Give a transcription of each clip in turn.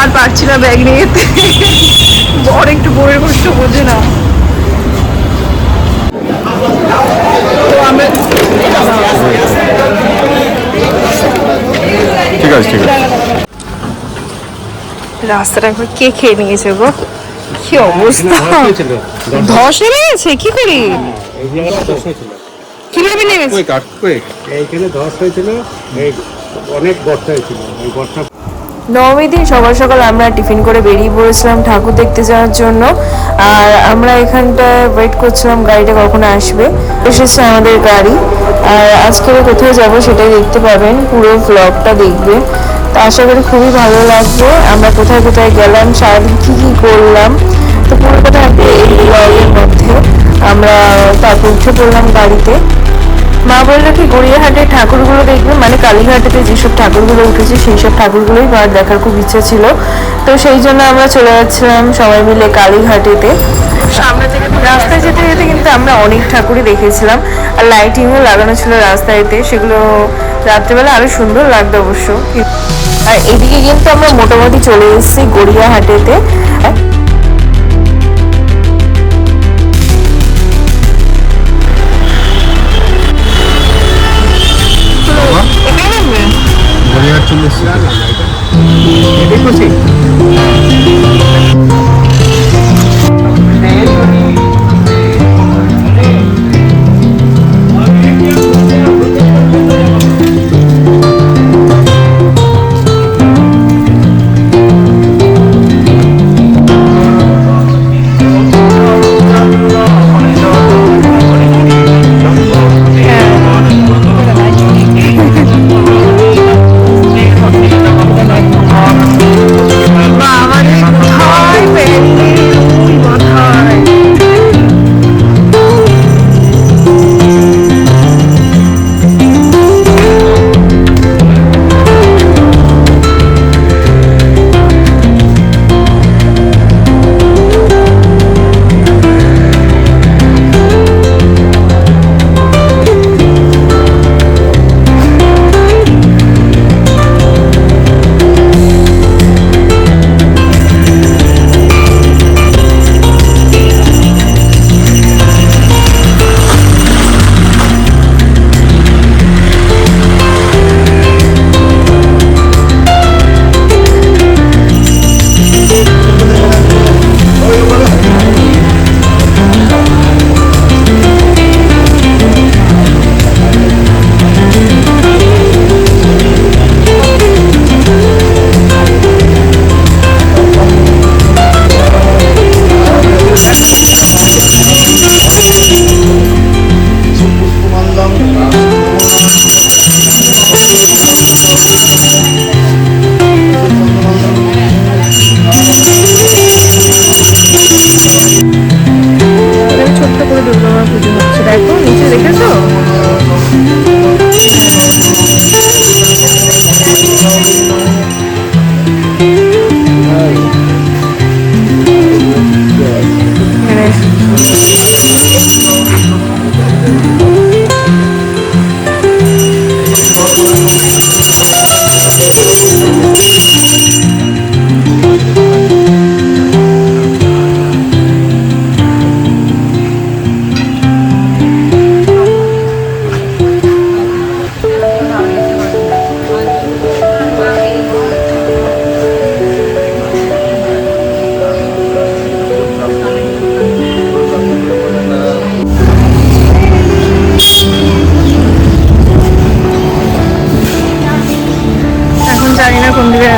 আর পারছি না ব্যাগ নিয়ে যেতে, বড় একটু বইয়ের কষ্ট বোঝে না। তো আমরা ঠিক আছে ঠিক আছে। রাস্তাটা একবার কে খেয়ে নিয়েছে গো, কি অবস্থা, ধস নেমে গেছে কি করি, কিভাবে নেমেছে? এইখানে ধস হয়েছিল, অনেক বর্ষা হয়েছিল, ওই বর্ষা। নবমীর দিন সকাল সকাল আমরা টিফিন করে বেরিয়ে পড়েছিলাম ঠাকুর দেখতে যাওয়ার জন্য। আর আমরা এখানটায় ওয়েট করছিলাম গাড়িটা কখন আসবে। এসেছে আমাদের গাড়ি। আর আজকে কোথায় যাব সেটাই দেখতে পাবেন, পুরো ব্লগটা দেখবেন। তো আশা করি খুবই ভালো লাগবে। আমরা কোথায় কোথায় গেলাম, সারাদিন কী কী করলাম, তো পুরোটা থাকবে এই ব্লগের মধ্যে। আমরা তারপর উঠে পড়লাম গাড়িতে। মা বললো কি গড়িয়াহাটের ঠাকুরগুলো দেখবে, মানে কালীঘাটেতে যেসব ঠাকুরগুলো উঠেছে সেই সব ঠাকুরগুলোই দেখার খুব ইচ্ছা ছিল। তো সেই জন্য আমরা চলে যাচ্ছিলাম সবাই মিলে কালীঘাটেতে। সামনে থেকে রাস্তায় যেতে যেতে কিন্তু আমরা অনেক ঠাকুরই দেখেছিলাম, আর লাইটিংও লাগানো ছিল রাস্তায়তে, সেগুলো রাত্রেবেলা আরো সুন্দর লাগতো অবশ্য। আর এদিকে কিন্তু আমরা মোটামুটি চলে এসেছি গড়িয়াহাটেতে।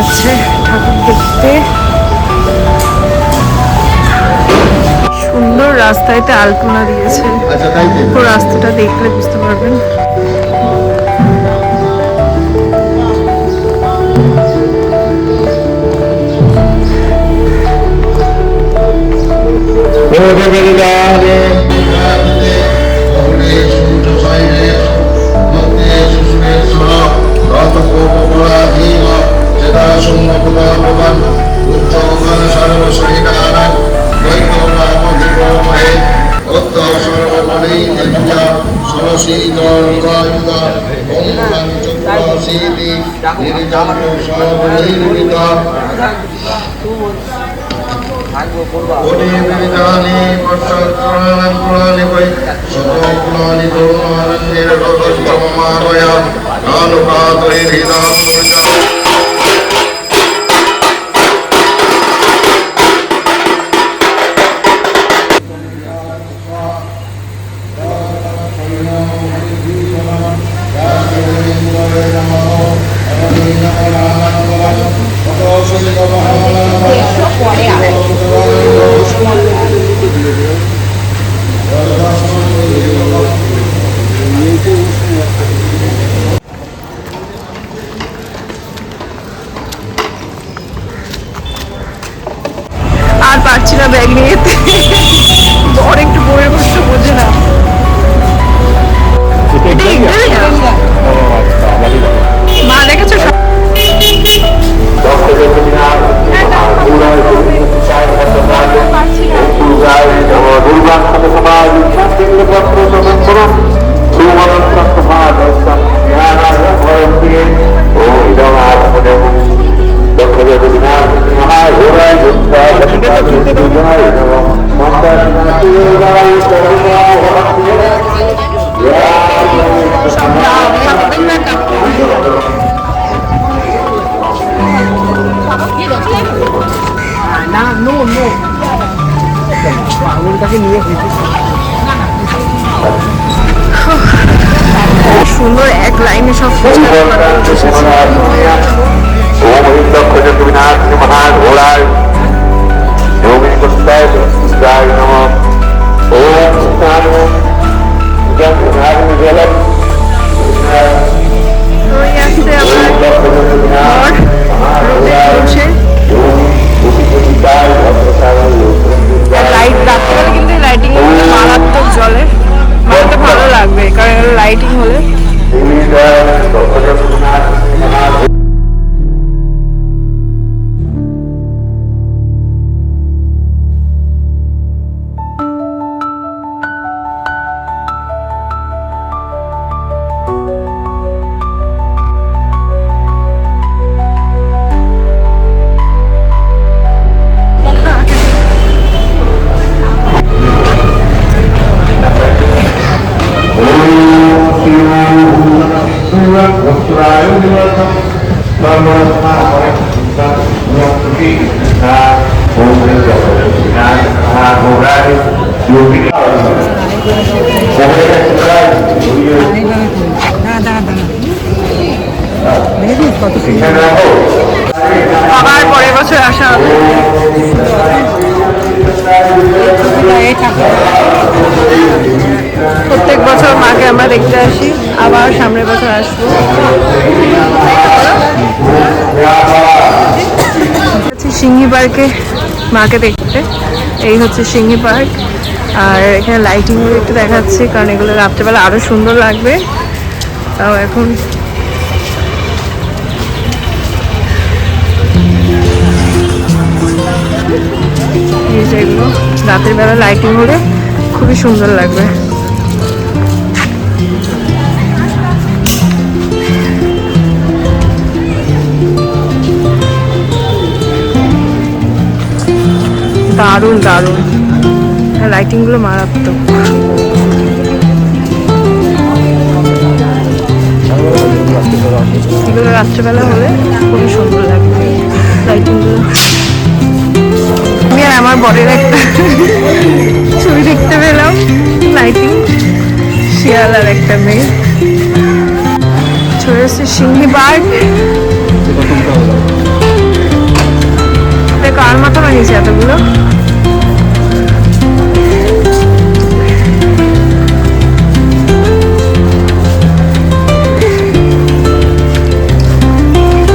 যাচ্ছে ঠাকুর দেখতে। সুন্দর রাস্তায়তে আলপনা দিয়েছে, তো রাস্তাটা দেখলে বুঝতে পারবেন। আর পারছি না ব্যাগ নিয়ে যেতে। বড় একটু বইয়ের কষ্ট বোঝে না। মা দেখেছো সুন্দর এক লাইনে সব লাইট রাত্রে কিন্তু লাইটিং মারাত্মক জলে মারতে ভালো লাগবে কারণ লাইটিং হলে আবার পরের বছর আসা হবে। প্রত্যেক বছর মাকে আমরা দেখতে আসি, আবার সামনের বছর আসবো। সিংহি পার্কে মাকে দেখতে, এই হচ্ছে সিংহি পার্ক। আর এখানে লাইটিংগুলো একটু দেখাচ্ছি কারণ এগুলো রাত্রেবেলা আরো সুন্দর লাগবে। তাও এখন এই যেগুলো রাতের বেলা লাইটিং হলে খুবই সুন্দর লাগবে। দারুণ দারুণ লাইটিং গুলো মারাত্মক। এগুলো রাত্রেবেলা হলে খুবই সুন্দর লাগবে লাইটিং গুলো। আমি আর আমার বরের একটা ছবি দেখতে পেলাম, লাইটিং শিয়াল আর একটা মেয়ে। চলে এসেছে সিংহি পার্ক। কার মাথা বানিয়েছে এতগুলো?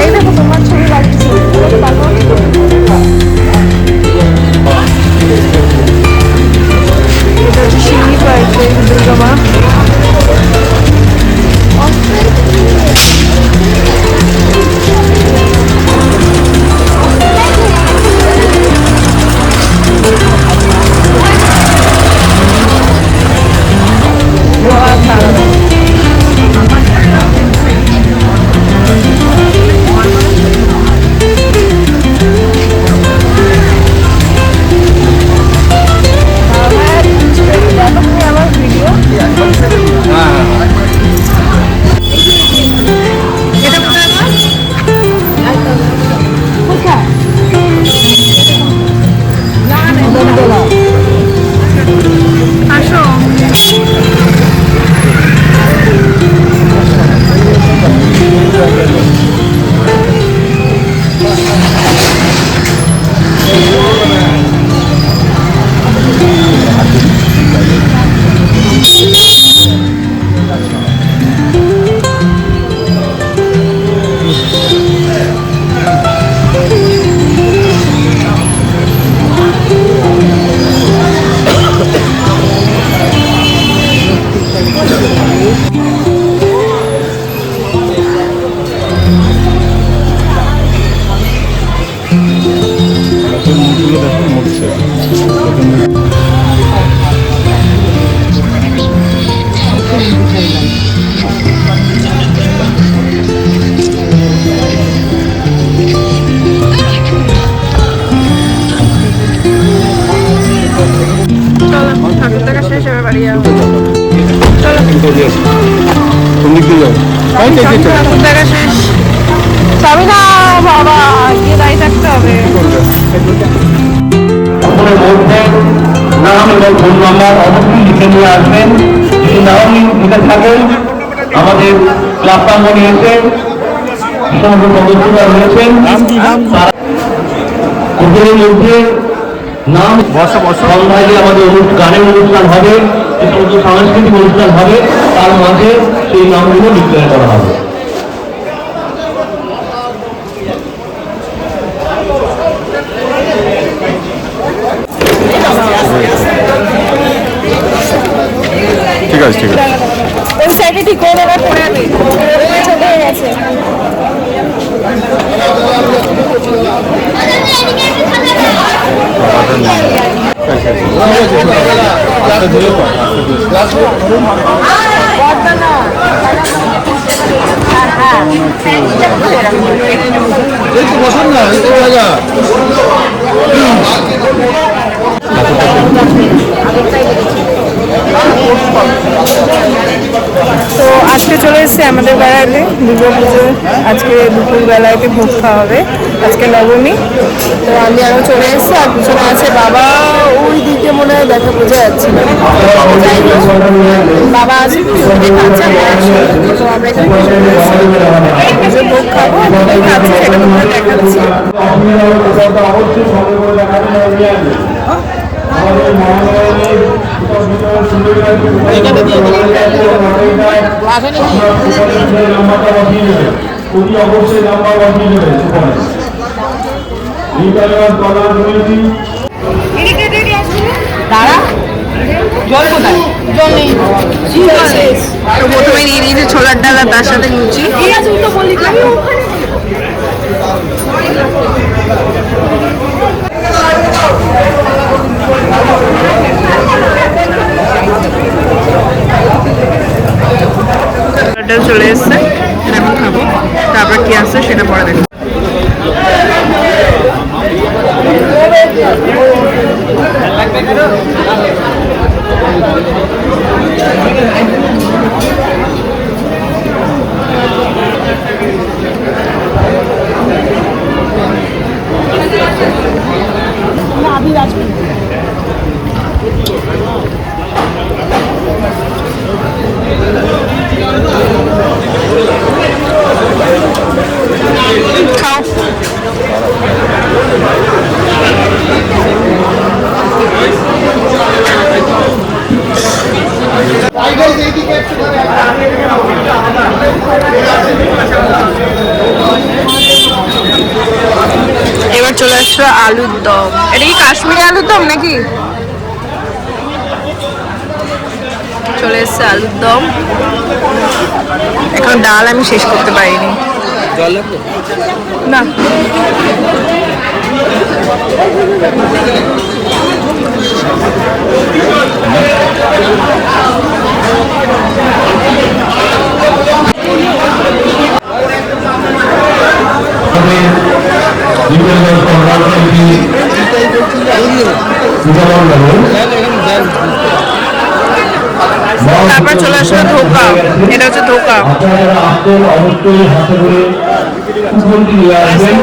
এই দেখো তোমার ছবি লাগছে। এটা হচ্ছে সিংহি পার্কে দুর্গা মা। চলো ঠাকুর দেখা শেষ এবার বাড়ি যাবো। চলো ঠাকুর দেখা শেষ। যাবি না বাবা, গিয়ে দাঁড়িয়ে থাকতে হবে। নাম এবং ফোন নাম্বার অবশ্যই লিখে নিয়ে আসবেন। যদি নাও লিখে থাকেন, আমাদের ক্লাব প্রাঙ্গণে এসে সমস্ত সদস্যরা রয়েছেন কুকুরের মধ্যে নাম সন্ধ্যায় আমাদের গানের অনুষ্ঠান হবে, যে সমস্ত সাংস্কৃতিক অনুষ্ঠান হবে তার মাঝে সেই নামগুলো ডিক্লেয়ার করা হবে। ঠিক আছে, ঠিক আছে। ওই সাইডে ঠিক করে দেওয়ার পরে আমি ছোট হয়ে গেছে। বসুন না, তো আজকে চলে এসেছে আমাদের বেড়াতে দুর্গা পুজো। আজকে দুপুর বেলাতে ভোগ খাওয়া হবে, আজকে নবমী। তো আমি আরও চলে এসেছি, আর পিছনে আছে বাবা, ওই দিকে মনে হয় দেখা বোঝা যাচ্ছে না। যাই হোক, বাবা আছে পিছনে খাচ্ছে, তো আমরা এখানে পুজোর ভোগ খাবো, খাচ্ছি সেটা তোমাদের দেখাচ্ছি। অবশ্যই নাম্বার বসিয়ে দেবে। দাঁড়া, জল কোথায়? জল নেই। তো প্রথমে নিয়ে নিয়েছে ছোলার ডাল আর তার সাথে লুচি। ডাল চলে এসছে, এখন খাবো, তারপর কি আসছে সেটা পরে দেখো। এবার চলে আসলো আলুর দম। এটা কি কাশ্মীরি আলুর দম নাকি? চলে এসছে আলুর দম। এখন ডাল আমি শেষ করতে পারিনি। না, তারপর চলে আসলো ধোকা। এটা হচ্ছে ধোকা। অবশ্যই হাতে করে কুপনটি নিয়ে আসবেন।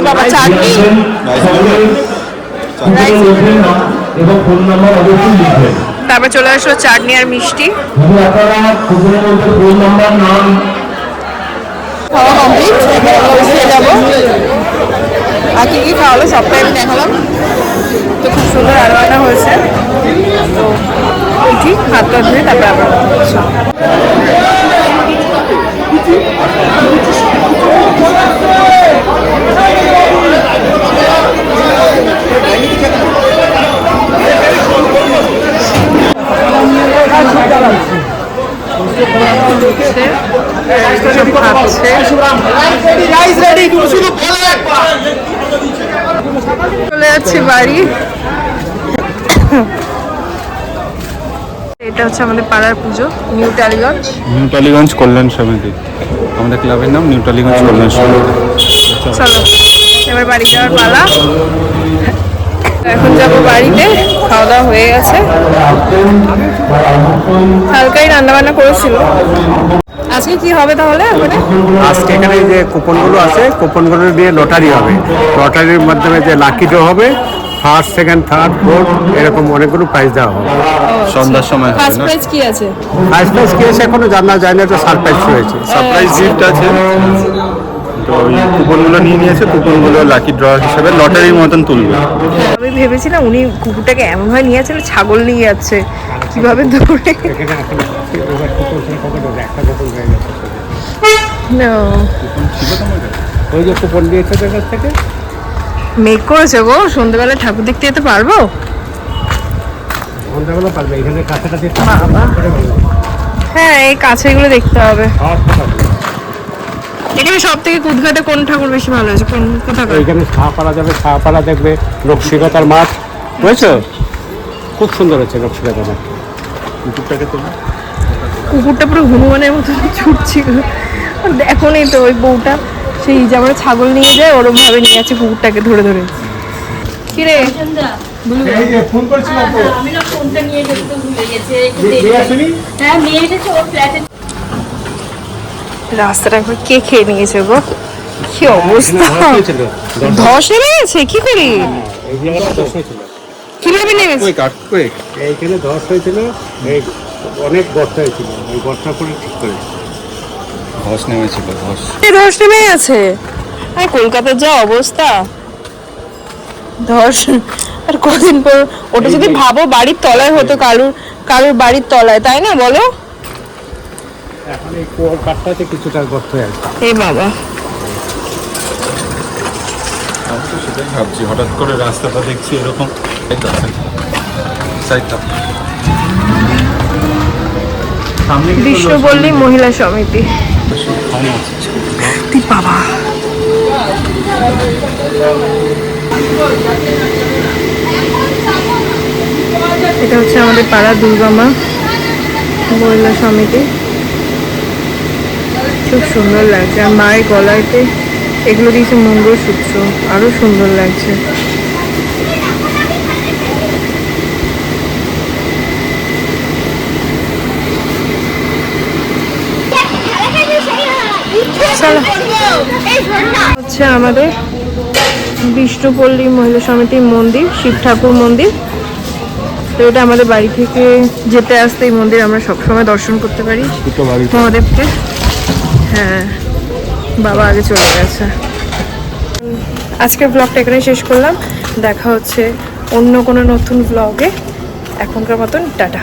বাবা চাটনি এবং ফোন নাম্বার অবশ্যই লিখবেন। তারপর চলে আসলো চাটনি আর মিষ্টি। আপনারা কুপনের মধ্যে ফোন নাম্বার, নাম খাওয়া কমপ্লিট, খেয়ে যাবো। আর কি কি খাওয়ালো সবটাই আমি দেখালাম। তো খুব সুন্দর রান্না হয়েছে। তো উঠি, হাত পা ধুয়ে তারপরে আবার হচ্ছে বাড়ি। এটা হচ্ছে আমাদের পাড়ার পুজো, নিউ টালিগঞ্জ। নিউ টালিগঞ্জ কল্যাণ সমিতি, আমাদের ক্লাবের নাম নিউ টালিগঞ্জ কল্যাণ সমিতি। চলো এবার বাড়ি যাওয়ার পালা। এখন যাবো বাড়িতে। খাওয়া দাওয়া হয়ে গেছে, হালকাই রান্না বান্না করেছিল। আজকে কি হবে তাহলে ওখানে? আজকে এখানে যে কুপনগুলো আছে, কুপনগুলো দিয়ে লটারি হবে। লটারির মাধ্যমে যে লাকি ড্র হবে, ফার্স্ট, সেকেন্ড, থার্ড, ফোর্থ, এরকম অনেকগুলো প্রাইজ দেওয়া হবে। সন্ধ্যার সময় হবে ফার্স্ট না? প্রাইজ কি আছে? ফার্স্ট প্রাইজ কি আছে এখনো জানা যায় না, তো সারপ্রাইজ রয়েছে। সারপ্রাইজ গিফট আছে। তো ওই কুপনগুলো নিয়ে নিয়েছে, কুপনগুলো লাকি ড্র হিসেবে লটারির মতন তুলবে। আমি ভেবেছিলাম উনি কুকুরটাকে এমনভাবে নিয়ে যাচ্ছে ছাগল নিয়ে যাচ্ছে, কিভাবে ধরে। এখানে এখন এবার কুপন ছিল কত, একটা কুপন হয়ে গেছে। No. ওই যে কুপন দিয়েছে ওদের কাছ থেকে। মেঘ করেছে গো, সন্ধ্যেবেলা ঠাকুর দেখতে যেতে পারবো? সন্ধ্যাবেলা পারবে, এখানে কাছাকাছি বাবা। হ্যাঁ, এই কাছে এগুলো দেখতে হবে। এখানে সব থেকে কুদঘাটে কোন ঠাকুর বেশি ভালো আছে? কোন কোথাকার? এইখানে শাহপাড়া যাবে, শাহপাড়া দেখবে নকশিকাতার মাঠ, বুঝেছো? খুব সুন্দর হচ্ছে নকশিকাতার মাঠ। কুকুরটাকে তোলো। কুকুরটা পুরো হনুমানের মতো ছুটছিল। দেখো নেই তো ওই বউটা, সেই যেমন ছাগল নিয়ে যায় ওরম ভাবে নিয়ে যাচ্ছে কুকুরটাকে ধরে ধরে। কিরে এই যে ফোন করেছিলাম তো, আমি না ফোনটা নিয়ে যেতে তো ভুলে গেছি। নিয়ে আসুনি? হ্যাঁ নিয়ে এসেছে ওর ফ্ল্যাটে। রাস্তাটা একবার কে খেয়ে নিয়েছে গো, কি অবস্থা! ধস নেমে গেছে কি করি? এই জায়গাটা ধস হয়েছিল, কিভাবে নেমেছে? এইখানে ধস হয়েছিল, এই অনেক গর্ত হয়েছিল, ওই গর্ত করে ঠিক করে। ধস নেমেছিল, ধস। ধস নেমে গেছে। আর কলকাতার যা অবস্থা, ধস আর কদিন পর। ওটা যদি ভাবো বাড়ির তলায় হতো, কারুর বাড়ির তলায়, তাই না বলো? এখন এই কুয়োর কাঠটাতে কিছুটা গর্ত হয়ে আছে। এই বাবা, আমি তো সেটাই ভাবছি, হঠাৎ করে রাস্তাটা দেখছি এরকম। বিশ্বপল্লী মহিলা সমিতি। তুই বাবা, এটা হচ্ছে আমাদের পাড়া দুর্গা মা মহিলা সমিতি। খুব সুন্দর লাগছে। আর মায়ের গলাইতে এগুলো দিয়েছে মঙ্গলসূত্র, আরো সুন্দর লাগছে। হচ্ছে আমাদের বিষ্ণুপল্লী মহিলা সমিতির মন্দির, শিব ঠাকুর মন্দির। তো এটা আমাদের বাড়ি থেকে যেতে আসতে এই মন্দির আমরা সবসময় দর্শন করতে পারি মহাদেবকে। হ্যাঁ, বাবা আগে চলে গেছে। আজকের ব্লগটা এখানে শেষ করলাম। দেখা হচ্ছে অন্য কোনো নতুন ব্লগে। এখনকার মতন টাটা।